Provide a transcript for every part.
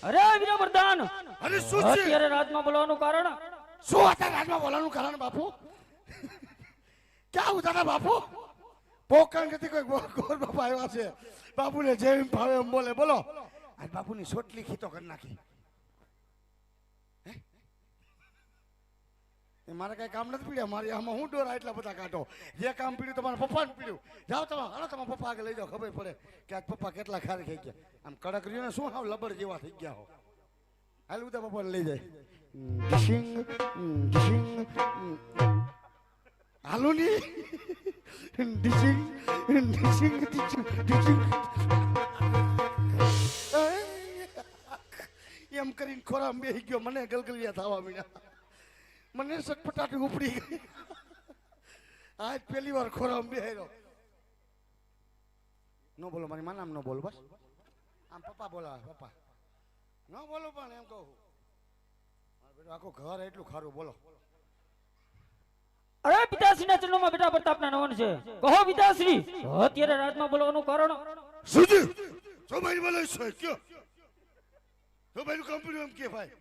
અરે વીરા પ્રધાન, અરે શું છે અત્યારે રાજમાં બોલવાનું કારણ? શું અત્યારે રાજમાં બોલવાનું કારણ બાપુ? ક્યાં ઉતારા બાપુ? પોકણ કતી કોઈ ગોર બાપા આવ્યા છે. બાપુને જેમ ભાવે એમ બોલે. બોલો. આજ બાપુની સોટલી ખીતો કરી નાખી. મારે કઈ કામ નથી પીડ્યા. મારી આમાં હું ડોરા એટલા બધા કાઢો. જે કામ પીડ્યું તમારા પપ્પાને પીડ્યું. જાઓ તમે હાલો તમારા પપ્પા આગળ લઈ જાઓ. ખબર પડે કે આજ પપ્પા કેટલા ખારી થઈ ગયા. આમ કડક રહ્યું ને શું હાવ લબડ જેવા થઈ ગયા હો. હાલ બધા પપ્પાને લઈ જાય. ડિશિંગ ડિશિંગ હાલો ની ડિશિંગ ડિશિંગ ડિશિંગ એમ કરીને ખોરામ બેસી ગયો. મને ગલગલિયા થવા મીડ્યા. મને સટપટાટી ઉપડી ગઈ. આજ પહેલી વાર ખોરામ બેહાયો. નો બોલો મારી માનામ નો બોલો. બસ આમ પપ્પા બોલાવે. પપ્પા ન બોલો પણ એમ કહું આખું ઘર એટલું ખારું. બોલો. અરે પિતાશ્રી ના ચરણોમાં બેટા પ્રતાપના નમન છે. કહો પિતાશ્રી, અત્યારે રાજમાં બોલવાનું કારણ? સુજી જો ભાઈ બોલે છે કયો તો ભાઈ નું કંપની એમ કે ભાઈ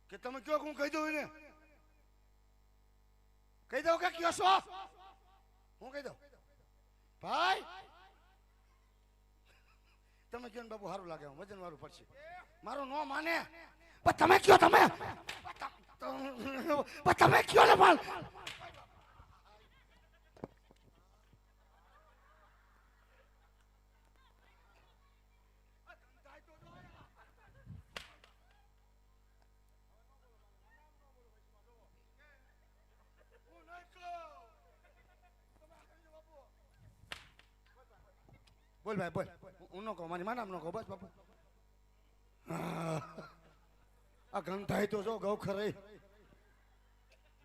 કે તમે કયો હું કહી દઉં એને કહી દઉં કે કયો છો હું કહી દઉં ભાઈ તમે કયો ને બાબુ સારું લાગે વજન વાળું પડશે મારું નો માને પણ તમે કયો તમે કયો ને પણ બોલ ભાઈ બોલ હું નો કહું મારી માનામ નો કહું બસ બાપુ આ ઘન થાય તો જો ગૌ ખરાઈ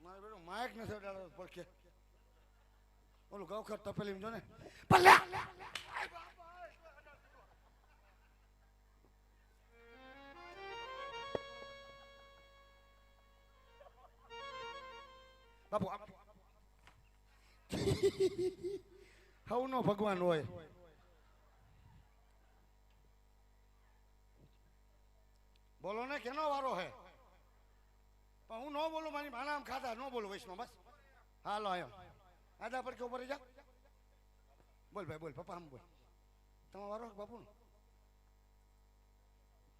મારે બેટો માયક ને સડાડો પડકે ઓલું ગૌ ખર તપેલી જો ને પલ્લા બાપુ હવ નો ભગવાન હોય બોલો ને કેનો વારો હે પણ હું નો બોલું મારી માનામ ખાતા નો બોલું વૈષ્ણવ બસ હાલો આયો આદા પર કે ઉપર જા બોલ ભાઈ બોલ પપ્પા આમ બોલ તમારો વારો બાપુ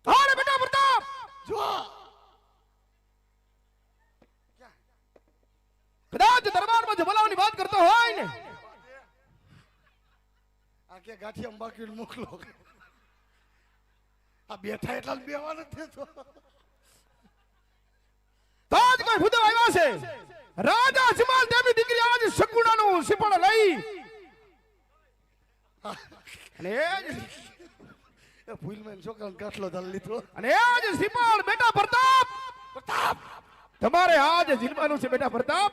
અરે બેટા પ્રતાપ જો કદાચ દરબારમાં જમલાવાની વાત કરતો હોય ને આ કે ગાંઠી અંબાકી મોકલો આ બેઠા એટલા બેવા નથી તો તાજ કોઈ ફુદો આવ્યા છે રાજા જમાલ દેવી દીકરી આજ સગુણાનું સિપણ લઈ અને એ ફૂલમેન છોકરાને કાટલો દલ લીધો અને આજ સિપણ બેટા પ્રતાપ પ્રતાપ તમારે આજ જીલવાનું છે બેટા પ્રતાપ